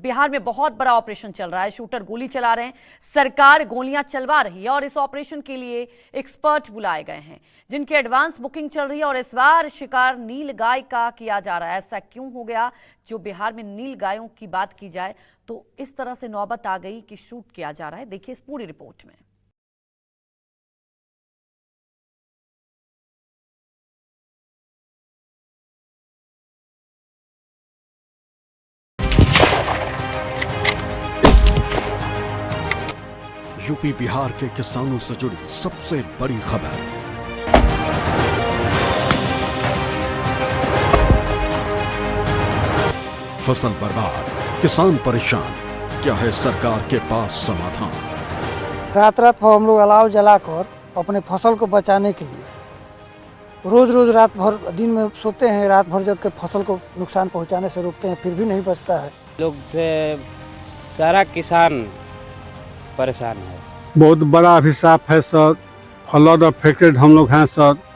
बिहार में बहुत बड़ा ऑपरेशन चल रहा है। शूटर गोली चला रहे हैं, सरकार गोलियां चलवा रही है और इस ऑपरेशन के लिए एक्सपर्ट बुलाए गए हैं जिनकी एडवांस बुकिंग चल रही है। और इस बार शिकार नील गाय का किया जा रहा है। ऐसा क्यों हो गया जो बिहार में नील गायों की बात की जाए तो इस तरह से नौबत आ गई कि शूट किया जा रहा है। देखिए इस पूरी रिपोर्ट में। यूपी बिहार के किसानों से जुड़ी सबसे बड़ी खबर। फसल बर्बाद, किसान परेशान, क्या है सरकार के पास समाधान? रात रात भर हम लोग अलाव जलाकर अपने फसल को बचाने के लिए रोज रात भर दिन में सोते हैं, रात भर जग के फसल को नुकसान पहुंचाने से रोकते हैं, फिर भी नहीं बचता है। लोग से सारा किसान परेशान है। बहुत बड़ा अभिशाप है सर, फ्लड अफेक्टेड हम लोग हैं सर।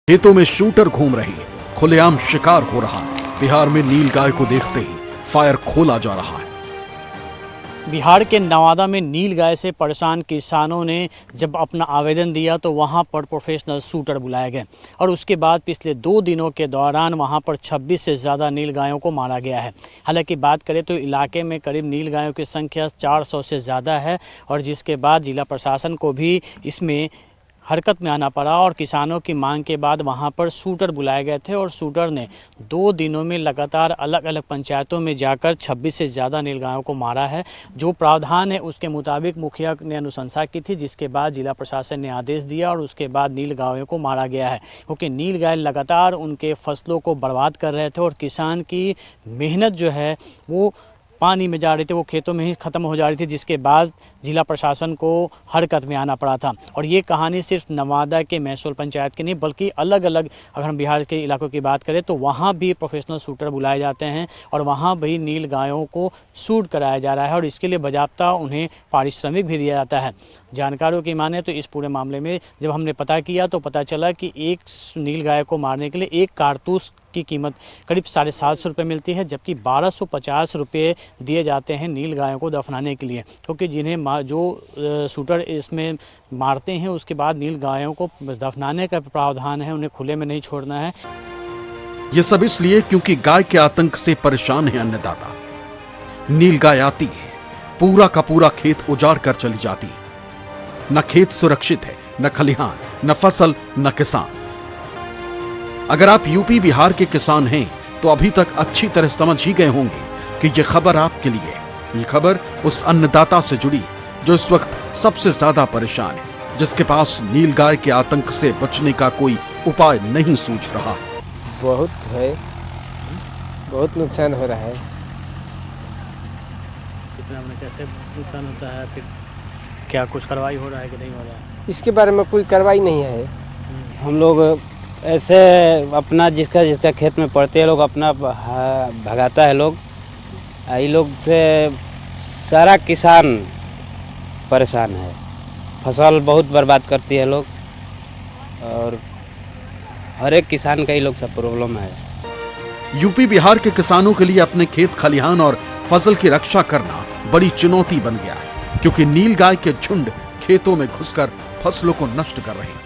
खेतों में शूटर घूम रहे, खुलेआम शिकार हो रहा है। बिहार में नील गाय को देखते ही फायर खोला जा रहा है। बिहार के नवादा में नील गाय से परेशान किसानों ने जब अपना आवेदन दिया तो वहां पर प्रोफेशनल शूटर बुलाए गए और उसके बाद पिछले 2 दिनों के दौरान वहां पर 26 से ज़्यादा नील गायों को मारा गया है। हालांकि बात करें तो इलाके में करीब नील गायों की संख्या 400 से ज़्यादा है और जिसके बाद जिला प्रशासन को भी इसमें हरकत में आना पड़ा और किसानों की मांग के बाद वहां पर शूटर बुलाए गए थे और शूटर ने 2 दिनों में लगातार अलग अलग पंचायतों में जाकर 26 से ज़्यादा नील गायों को मारा है। जो प्रावधान है उसके मुताबिक मुखिया ने अनुशंसा की थी, जिसके बाद जिला प्रशासन ने आदेश दिया और उसके बाद नील गायों को मारा गया है, क्योंकि नील गाय लगातार उनके फसलों को बर्बाद कर रहे थे और किसान की मेहनत जो है वो पानी में जा रही थी, वो खेतों में ही ख़त्म हो जा रही थी, जिसके बाद जिला प्रशासन को हरकत में आना पड़ा था। और ये कहानी सिर्फ नवादा के महसूल पंचायत की नहीं बल्कि अलग अलग अगर हम बिहार के इलाकों की बात करें तो वहाँ भी प्रोफेशनल शूटर बुलाए जाते हैं और वहाँ भी नील गायों को शूट कराया जा रहा है और इसके लिए बाकायदा उन्हें पारिश्रमिक भी दिया जाता है। जानकारों की माने तो इस पूरे मामले में जब हमने पता किया तो पता चला कि एक नील गाय को मारने के लिए एक कारतूस की कीमत करीब 750 रुपये मिलती है, जबकि 1250 रुपये दिए जाते हैं नील गायों को दफनाने के लिए, क्योंकि जिन्हें जो शूटर इसमें मारते हैं उसके बाद नील गायों को दफनाने का प्रावधान है, उन्हें खुले में नहीं छोड़ना है। ये सब इसलिए क्योंकि गाय के आतंक से परेशान है अन्नदाता। नील गाय आती है, पूरा का पूरा खेत उजाड़ कर चली जाती है। न खेत सुरक्षित है, न खलिहान, न फसल, न किसान। अगर आप यूपी बिहार के किसान हैं तो अभी तक अच्छी तरह समझ ही गए होंगे कि ये खबर आपके लिए। ये खबर उस अन्नदाता से जुड़ी जो इस वक्त सबसे ज्यादा परेशान है, जिसके पास नील गाय के आतंक से बचने का कोई उपाय नहीं सूझ रहा। बहुत है, बहुत नुकसान हो रहा है। कितना में कैसे नुकसान होता है, फिर क्या कुछ कार्रवाई हो रहा है कि नहीं हो रहा है? इसके बारे में कोई कार्रवाई नहीं है। हम लोग ऐसे अपना जिसका खेत में पड़ते हैं लोग अपना भगाता है लोग। ये लोग से सारा किसान परेशान है, फसल बहुत बर्बाद करती है लोग और हर एक किसान का ये लोग सब प्रॉब्लम है। यूपी बिहार के किसानों के लिए अपने खेत खलिहान और फसल की रक्षा करना बड़ी चुनौती बन गया है, क्योंकि नील गाय के झुंड खेतों में घुसकर फसलों को नष्ट कर रहे हैं।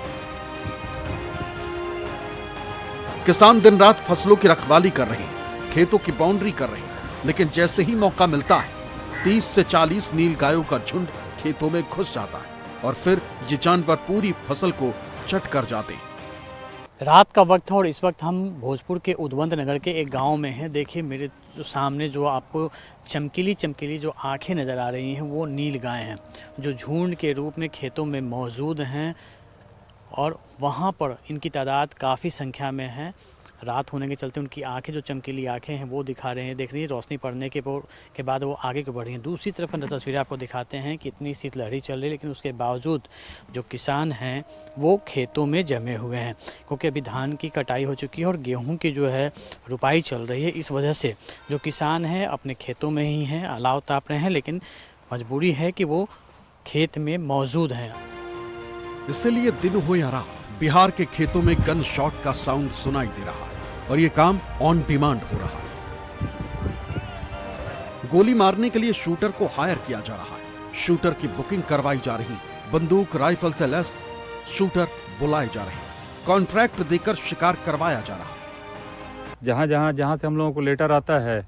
किसान दिन रात फसलों की रखवाली कर रहे हैं, खेतों की बाउंड्री कर रहे हैं, लेकिन जैसे ही मौका मिलता है 30 से 40 नील गायों का झुंड खेतों में घुस जाता है और फिर ये जानवर पूरी फसल को चट कर जाते हैं। रात का वक्त है और इस वक्त हम भोजपुर के उद्वंत नगर के एक गांव में हैं। देखिए मेरे जो सामने जो आपको चमकीली चमकीली जो आंखें नज़र आ रही हैं वो नील गाय हैं जो झुंड के रूप में खेतों में मौजूद हैं और वहाँ पर इनकी तादाद काफ़ी संख्या में है। रात होने के चलते उनकी आंखें जो चमकीली आंखें हैं वो दिखा रहे हैं, देख रही है रोशनी पड़ने के बाद वो आगे को बढ़ रही हैं। दूसरी तरफ अंदर तस्वीरें आपको दिखाते हैं कि इतनी शीतलहरी चल रही है, लेकिन उसके बावजूद जो किसान हैं वो खेतों में जमे हुए हैं क्योंकि अभी धान की कटाई हो चुकी है और गेहूं की जो है रुपाई चल रही है। इस वजह से जो किसान हैं अपने खेतों में ही हैं, अलाव ताप रहे हैं, लेकिन मजबूरी है कि वो खेत में मौजूद हैं। इसलिए दिन हो या रात बिहार के खेतों में गन शॉट का साउंड सुनाई दे रहा है और ये काम ऑन डिमांड हो रहा है। गोली मारने के लिए शूटर को हायर किया जा रहा है, शूटर की बुकिंग करवाई जा रही, बंदूक राइफल से लैस शूटर बुलाए जा रहे, कॉन्ट्रैक्ट देकर शिकार करवाया जा रहा है। जहाँ से हम लोगों को लेटर आता है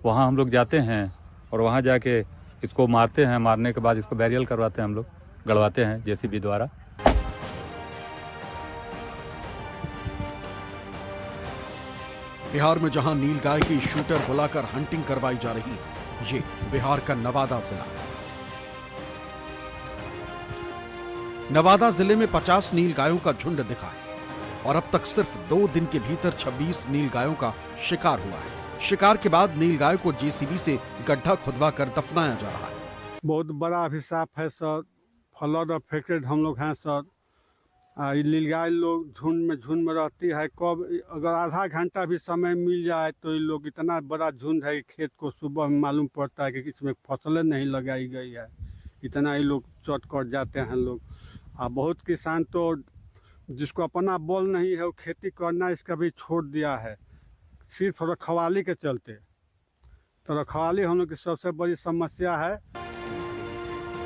वहाँ हम लोग जाते हैं और वहाँ जाके इसको मारते हैं। मारने के बाद इसको बैरियल करवाते हैं, हम लोग गड़वाते हैं जेसीबी द्वारा। बिहार में जहां नीलगाय की शूटर बुलाकर हंटिंग करवाई जा रही है, ये बिहार का नवादा जिला है। नवादा जिले में 50 नीलगायों का झुंड दिखा है और अब तक सिर्फ 2 दिन के भीतर 26 नीलगायों का शिकार हुआ है। शिकार के बाद नीलगाय को जेसीबी से गड्ढा खुदवा कर दफनाया जा रहा है। बहुत बड़ा अभिशाप है सर, फ्लड अफेक्टेड हम लोग हैं सर। नीलगाय लोग झुंड में रहती है, कब अगर आधा घंटा भी समय मिल जाए तो ये लोग इतना बड़ा झुंड है कि खेत को सुबह में मालूम पड़ता है कि इसमें फसलें नहीं लगाई गई है, इतना ये लोग चट कर जाते हैं लोग। बहुत किसान तो जिसको अपना बल नहीं है वो खेती करना इसका भी छोड़ दिया है, सिर्फ रखवाली के चलते। तो रखवाली हम लोग की सबसे बड़ी समस्या है।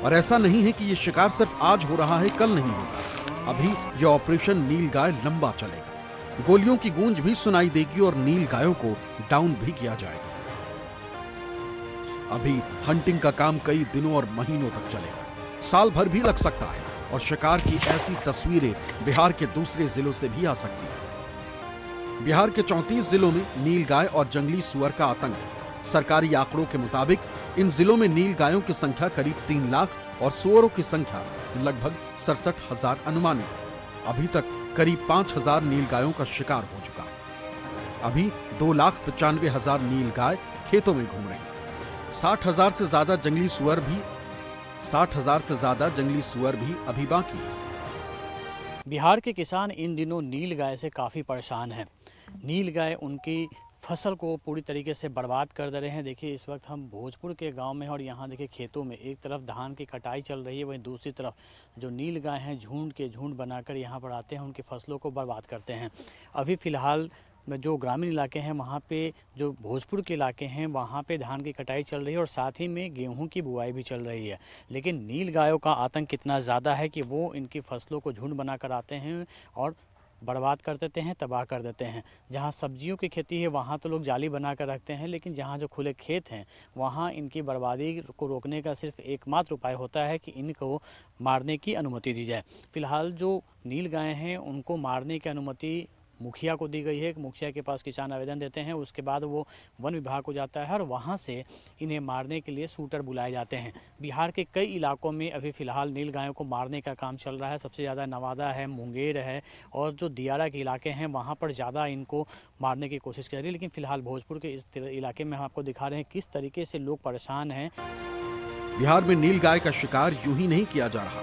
और ऐसा नहीं है कि ये शिकार सिर्फ आज हो रहा है, कल नहीं होगा। अभी यह ऑपरेशन नीलगाय लंबा चलेगा। गोलियों की गूंज भी सुनाई देगी और नीलगायों को डाउन भी किया जाएगा। अभी हंटिंग का काम कई दिनों और महीनों तक चलेगा, साल भर भी लग सकता है और शिकार की ऐसी तस्वीरें बिहार के दूसरे जिलों से भी आ सकती हैं। बिहार के 34 जिलों में नीलगाय और जंगली सुअर का आतंक है। सरकारी आंकड़ों के मुताबिक इन जिलों में नीलगायों की संख्या करीब 3 लाख और सुअरों की संख्या लगभग 67,000 अनुमानित है। अभी तक करीब 5,000 नीलगायों का शिकार हो चुका है। अभी 2,95,000 नीलगाय खेतों में घूम रही हैं। 60,000 से ज्यादा जंगली सुअर भी अभी बाकी है। बिहार के किसान इन दिनों नीलगाय से काफ़ी परेशान हैं। नीलगाय उनकी फसल को पूरी तरीके से बर्बाद कर दे रहे हैं। देखिए इस वक्त हम भोजपुर के गांव में हैं और यहाँ देखिए खेतों में एक तरफ धान की कटाई चल रही है, वहीं दूसरी तरफ जो नीलगाय हैं झुंड के झुंड बनाकर यहाँ पर आते हैं, उनकी फसलों को बर्बाद करते हैं। अभी फ़िलहाल में जो ग्रामीण इलाके हैं वहाँ पे, जो भोजपुर के इलाके हैं वहाँ पे धान की कटाई चल रही है और साथ ही में गेहूं की बुआई भी चल रही है। लेकिन नीलगायों का आतंक कितना ज़्यादा है कि वो इनकी फसलों को झुंड बनाकर आते हैं और बर्बाद कर देते हैं, तबाह कर देते हैं। जहाँ सब्जियों की खेती है वहाँ तो लोग जाली बना कर रखते हैं, लेकिन जहाँ जो खुले खेत हैं वहाँ इनकी बर्बादी को रोकने का सिर्फ एकमात्र उपाय होता है कि इनको मारने की अनुमति दी जाए। फिलहाल जो नीलगाय हैं उनको मारने की अनुमति मुखिया को दी गई है। मुखिया के पास किसान आवेदन देते हैं, उसके बाद वो वन विभाग को जाता है और वहाँ से इन्हें मारने के लिए शूटर बुलाए जाते हैं। बिहार के कई इलाकों में अभी फ़िलहाल नीलगायों को मारने का काम चल रहा है। सबसे ज़्यादा नवादा है, मुंगेर है और जो दियारा के इलाके हैं वहाँ पर ज़्यादा इनको मारने की कोशिश कर रही है। लेकिन फ़िलहाल भोजपुर के इस इलाके में हम आपको दिखा रहे हैं किस तरीके से लोग परेशान हैं। बिहार में नीलगाय का शिकार यूं ही नहीं किया जा रहा,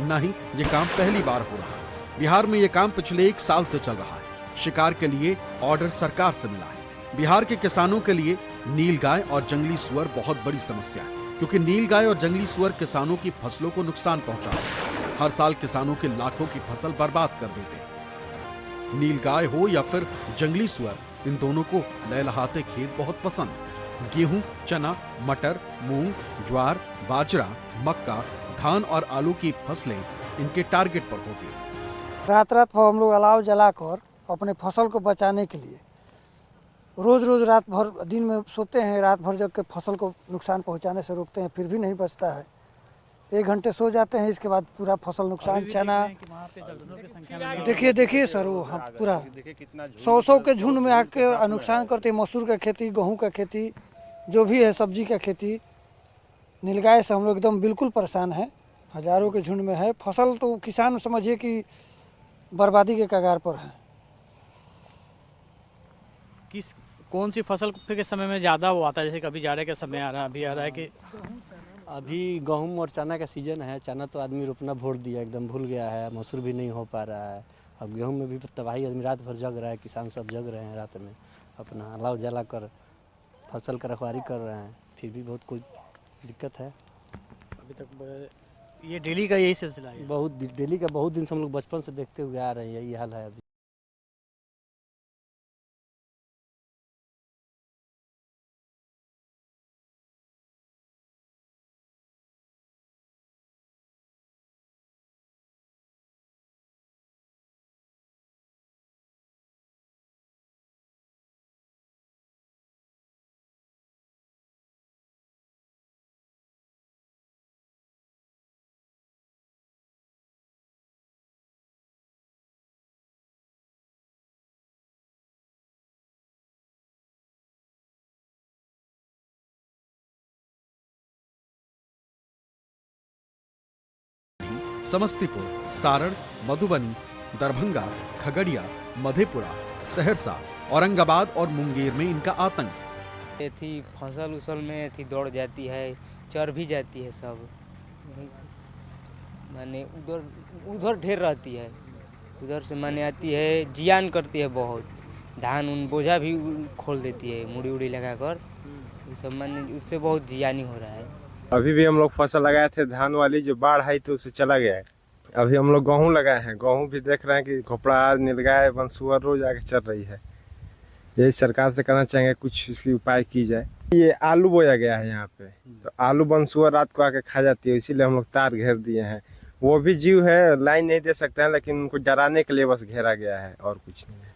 न ही ये काम पहली बार हो रहा। बिहार में ये काम पिछले 1 साल से चल रहा है। शिकार के लिए ऑर्डर सरकार से मिला है। बिहार के किसानों के लिए नीलगाय और जंगली सुअर बहुत बड़ी समस्या है, क्योंकि नीलगाय और जंगली सुअर किसानों की फसलों को नुकसान पहुंचाते हैं। हर साल किसानों के लाखों की फसल बर्बाद कर देते हैं। नीलगाय हो या फिर जंगली सुअर, इन दोनों को लहलहाते खेत बहुत पसंद है। गेहूं, चना, मटर, मूंग, ज्वार, बाजरा, मक्का, धान और आलू की फसलें इनके टारगेट पर होती हैं। रात रात भर हम लोग अलाव जलाकर अपने फसल को बचाने के लिए रोज रोज रात भर दिन में सोते हैं, रात भर जग के फसल को नुकसान पहुंचाने से रोकते हैं, फिर भी नहीं बचता है। 1 घंटे सो जाते हैं, इसके बाद पूरा फसल नुकसान। चना देखिए सर, वो हम पूरा 100 के झुंड में आके नुकसान करते हैं। मसूर का खेती, गेहूँ का खेती, जो भी है सब्जी का खेती, नीलगाय से हम लोग एकदम बिल्कुल परेशान हैं। हजारों के झुंड में है फसल, तो किसान समझिए कि बर्बादी के कगार पर है। कौन सी फसल के समय में ज़्यादा वो आता है? जैसे कभी जाड़े का समय आ रहा है, अभी आ रहा है कि अभी गेहूं और चना का सीजन है। चना तो आदमी रोपना भूल दिया, एकदम भूल गया है। मसूर भी नहीं हो पा रहा है। अब गेहूं में भी तबाही, आदमी रात भर जग रहा है, किसान सब जग रहे हैं रात में, अपना अलाव जला कर फसल का रखवाली कर रहे हैं, फिर भी बहुत कुछ दिक्कत है। अभी तक ये डेली का यही सिलसिला है? बहुत डेली का, बहुत दिन से हम लोग बचपन से देखते हुए आ रहे हैं, यही हाल है अभी। समस्तीपुर, सारण, मधुबनी, दरभंगा, खगड़िया, मधेपुरा, सहरसा, औरंगाबाद और मुंगेर में इनका आतंक। थी फसल उसल में थी दौड़ जाती है, चर भी जाती है सब, माने उधर ढेर रहती है, उधर से माने आती है, जियान करती है बहुत। धान उन बोझा भी खोल देती है मुड़ी उड़ी लगा कर, सब माने उससे बहुत जियानी हो रहा है। अभी भी हम लोग फसल लगाए थे धान वाली, जो बाढ़ आई तो उससे चला गया है। अभी हम लोग गेहूँ लगाए हैं, गेहूँ भी देख रहे हैं कि घोपड़ा, नीलगाय, बंसुअर रोज आके चल रही है। यही सरकार से करना चाहेंगे, कुछ इसकी उपाय की जाए। ये आलू बोया गया है यहाँ पे, तो आलू बंसुअर रात को आके खा जाती है, इसीलिए हम लोग तार घेर दिए हैं। वो भी जीव है, लाइन नहीं दे सकते हैं, लेकिन उनको डराने के लिए बस घेरा गया है, और कुछ नहीं है।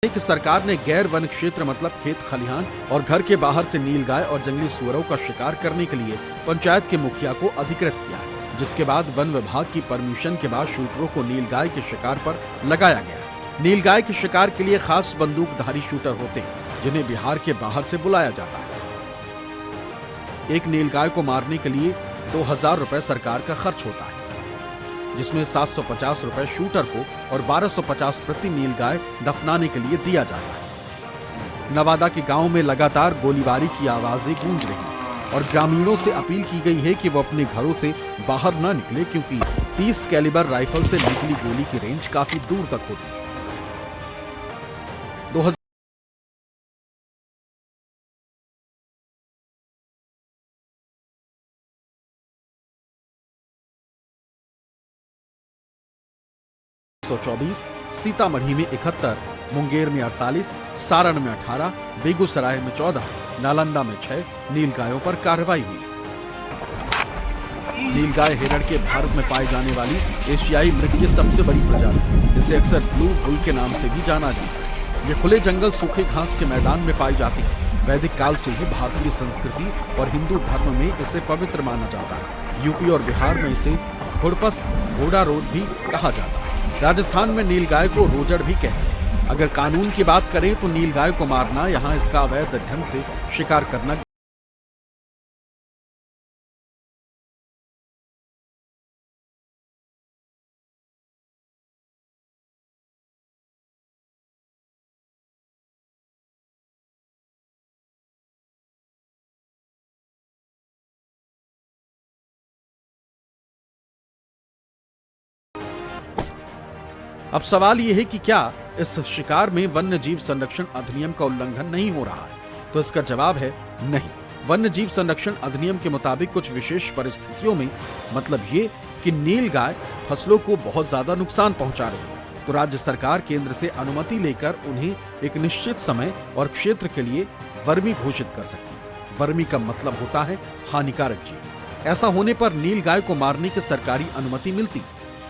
कि सरकार ने गैर वन क्षेत्र मतलब खेत खलिहान और घर के बाहर से नीलगाय और जंगली सुअरों का शिकार करने के लिए पंचायत के मुखिया को अधिकृत किया, जिसके बाद वन विभाग की परमिशन के बाद शूटरों को नीलगाय के शिकार पर लगाया गया। नीलगाय के शिकार के लिए खास बंदूकधारी शूटर होते हैं, जिन्हें बिहार के बाहर से बुलाया जाता है। एक नीलगाय को मारने के लिए 2000 रुपए सरकार का खर्च होता है, जिसमें 750 रुपए शूटर को और 1250 प्रति नीलगाय दफनाने के लिए दिया जाता है। नवादा के गांव में लगातार गोलीबारी की आवाजें गूंज रही और ग्रामीणों से अपील की गई है कि वो अपने घरों से बाहर न निकले, क्योंकि 30 कैलिबर राइफल से निकली गोली की रेंज काफी दूर तक होती है। 124, सीतामढ़ी में 71, मुंगेर में 48, सारण में 18, बेगूसराय में 14, नालंदा में 6 नीलगायों पर कार्रवाई हुई। नीलगाय हिरण के भारत में पाई जाने वाली एशियाई मृग की सबसे बड़ी प्रजाति, जिसे अक्सर ब्लू बुल के नाम से भी जाना जाता है। ये खुले जंगल, सूखे घास के मैदान में पाई जाती है। वैदिक काल से ही भारतीय संस्कृति और हिंदू धर्म में इसे पवित्र माना जाता है। यूपी और बिहार में इसे घुड़पस, घोड़ा रोड भी कहा जाता है। राजस्थान में नीलगाय को रोजड़ भी कहते हैं। अगर कानून की बात करें तो नीलगाय को मारना, यहाँ इसका अवैध ढंग से शिकार करना अब सवाल ये है कि क्या इस शिकार में वन्य जीव संरक्षण अधिनियम का उल्लंघन नहीं हो रहा है? तो इसका जवाब है नहीं। वन्य जीव संरक्षण अधिनियम के मुताबिक कुछ विशेष परिस्थितियों में, मतलब ये कि नीलगाय फसलों को बहुत ज्यादा नुकसान पहुंचा रही है, तो राज्य सरकार केंद्र से अनुमति लेकर उन्हें एक निश्चित समय और क्षेत्र के लिए वर्मी घोषित कर सकती है। वर्मी का मतलब होता है हानिकारक जीव। ऐसा होने पर नीलगाय को मारने की सरकारी अनुमति मिलती है,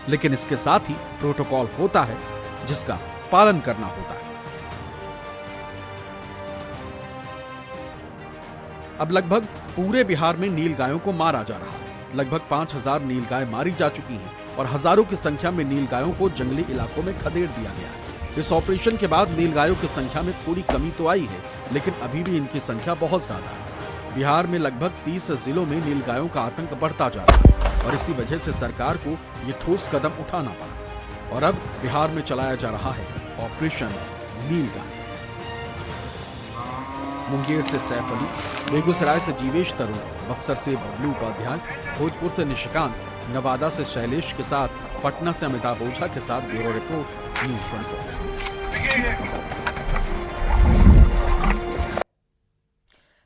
लेकिन इसके साथ ही प्रोटोकॉल होता है जिसका पालन करना होता है। अब लगभग पूरे बिहार में नीलगायों को मारा जा रहा है। लगभग 5000 नीलगाय मारी जा चुकी हैं और हजारों की संख्या में नीलगायों को जंगली इलाकों में खदेड़ दिया गया है। इस ऑपरेशन के बाद नीलगायों की संख्या में थोड़ी कमी तो आई है, लेकिन अभी भी इनकी संख्या बहुत ज्यादा है। बिहार में लगभग 30 जिलों में नीलगायों का आतंक बढ़ता जा रहा है और इसी वजह से सरकार को ये ठोस कदम उठाना पड़ा और अब बिहार में चलाया जा रहा है ऑपरेशन नीलगाय। मुंगेर से सैफ अली, बेगूसराय से जीवेश तरुण, बक्सर से बबलू उपाध्याय, भोजपुर से निशिकांत, नवादा से शैलेश के साथ पटना से अमिताभ ओझा के साथ ब्यूरो रिपोर्ट, न्यूज़ 24।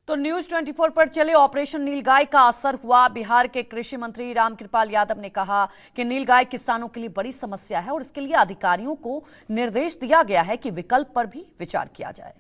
तो न्यूज 24 पर चले ऑपरेशन नीलगाय का असर हुआ। बिहार के कृषि मंत्री रामकृपाल यादव ने कहा कि नीलगाय किसानों के लिए बड़ी समस्या है और इसके लिए अधिकारियों को निर्देश दिया गया है कि विकल्प पर भी विचार किया जाए।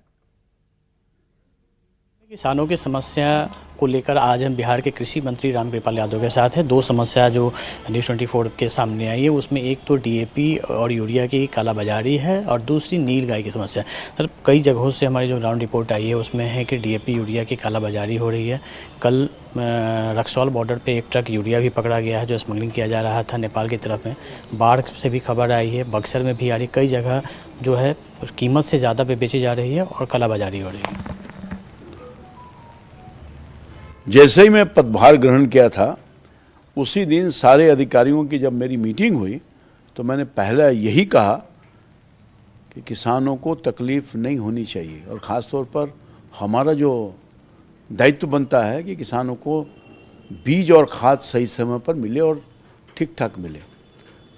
किसानों की समस्या को लेकर आज हम बिहार के कृषि मंत्री रामकृपाल यादव के साथ हैं। दो समस्या जो न्यूज़ 24 के सामने आई है, उसमें एक तो डीएपी और यूरिया की कालाबाजारी है और दूसरी नीलगाय की समस्या। सर, कई जगहों से हमारी जो ग्राउंड रिपोर्ट आई है उसमें है कि डीएपी यूरिया की कालाबाजारी हो रही है। कल रक्सौल बॉर्डर पे एक ट्रक यूरिया भी पकड़ा गया है जो स्मगलिंग किया जा रहा था नेपाल की तरफ में। बाढ़ से भी खबर आई है, बक्सर में भी आ रही, कई जगह जो है कीमत से ज़्यादा पे बेची जा रही है और कालाबाजारी हो रही है। जैसे ही मैं पदभार ग्रहण किया था उसी दिन सारे अधिकारियों की जब मेरी मीटिंग हुई तो मैंने पहला यही कहा कि किसानों को तकलीफ नहीं होनी चाहिए और ख़ास तौर पर हमारा जो दायित्व बनता है कि किसानों को बीज और खाद सही समय पर मिले और ठीक ठाक मिले।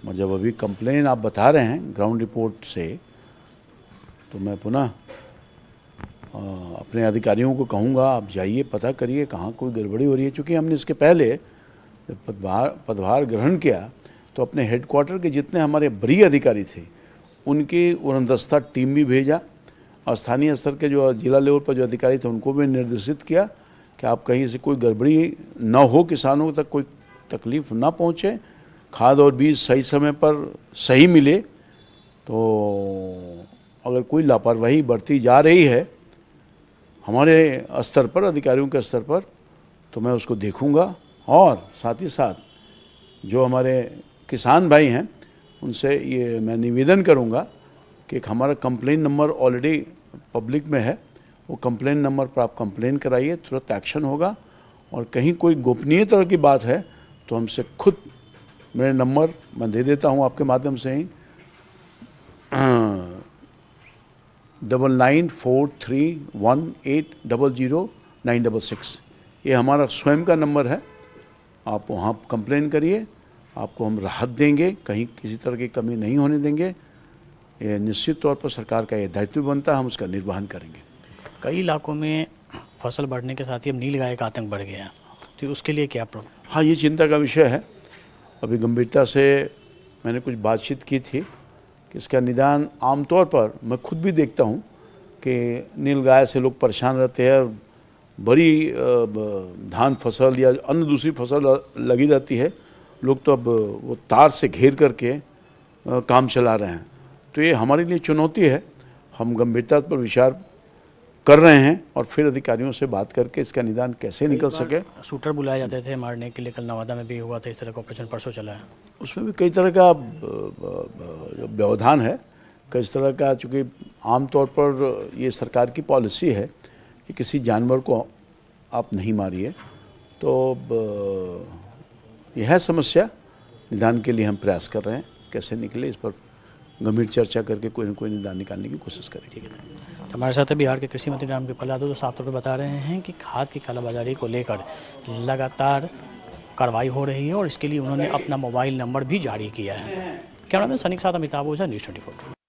और जब अभी कंप्लेन आप बता रहे हैं ग्राउंड रिपोर्ट से, तो मैं पुनः अपने अधिकारियों को कहूँगा आप जाइए पता करिए कहाँ कोई गड़बड़ी हो रही है। चूँकि हमने इसके पहले जब पदभार ग्रहण किया तो अपने हेडक्वार्टर के जितने हमारे वरीय अधिकारी थे उनकी उड़नदस्ता टीम भी भेजा और स्थानीय स्तर के जो जिला लेवल पर जो अधिकारी थे उनको भी निर्देशित किया कि आप कहीं से कोई गड़बड़ी न हो, किसानों तक कोई तकलीफ ना पहुँचे, खाद और बीज सही समय पर सही मिले। तो अगर कोई लापरवाही बरती जा रही है हमारे स्तर पर, अधिकारियों के स्तर पर, तो मैं उसको देखूंगा और साथ ही साथ जो हमारे किसान भाई हैं उनसे ये मैं निवेदन करूंगा कि एक हमारा कंप्लेन नंबर ऑलरेडी पब्लिक में है, वो कंप्लेन नंबर पर आप कंप्लेन कराइए, तुरंत एक्शन होगा। और कहीं कोई गोपनीय तरह की बात है तो हमसे खुद, मेरे नंबर मैं दे देता हूँ आपके माध्यम से ही, 994318000966, ये हमारा स्वयं का नंबर है। आप वहाँ कंप्लेन करिए, आपको हम राहत देंगे, कहीं किसी तरह की कमी नहीं होने देंगे। ये निश्चित तौर पर सरकार का ये दायित्व बनता है, हम उसका निर्वहन करेंगे। कई इलाकों में फसल बढ़ने के साथ ही अब नीलगाय का आतंक बढ़ गया, तो उसके लिए क्या प्रॉब्लम? हाँ, ये चिंता का विषय है। अभी गंभीरता से मैंने कुछ बातचीत की थी कि इसका निदान आमतौर पर मैं खुद भी देखता हूँ कि नीलगाय से लोग परेशान रहते हैं और बड़ी धान फसल या अन्य दूसरी फसल लगी रहती है, लोग तो अब वो तार से घेर करके काम चला रहे हैं। तो ये हमारे लिए चुनौती है। हम गंभीरता पर विचार कर रहे हैं और फिर अधिकारियों से बात करके इसका निदान कैसे निकल सके। शूटर बुलाए जाते थे मारने के लिए, कल नवादा में भी हुआ था इस तरह का ऑपरेशन, परसों चला है। उसमें भी कई तरह का व्यवधान है, कई तरह का, चूँकि आमतौर पर ये सरकार की पॉलिसी है कि किसी जानवर को आप नहीं मारिए। तो यह है समस्या, निदान के लिए हम प्रयास कर रहे हैं, कैसे निकले इस पर गंभीर चर्चा करके कोई न कोई निदान निकालने की कोशिश करेंगे। हमारे साथ बिहार के कृषि मंत्री रामकृपाल यादव तो साफ तौर पर बता रहे हैं कि खाद की कालाबाजारी को लेकर लगातार कार्रवाई हो रही है और इसके लिए उन्होंने अपना मोबाइल नंबर भी जारी किया है। कैमरामैन सनी के साथ अमिताभ ओझा, न्यूज़ 24।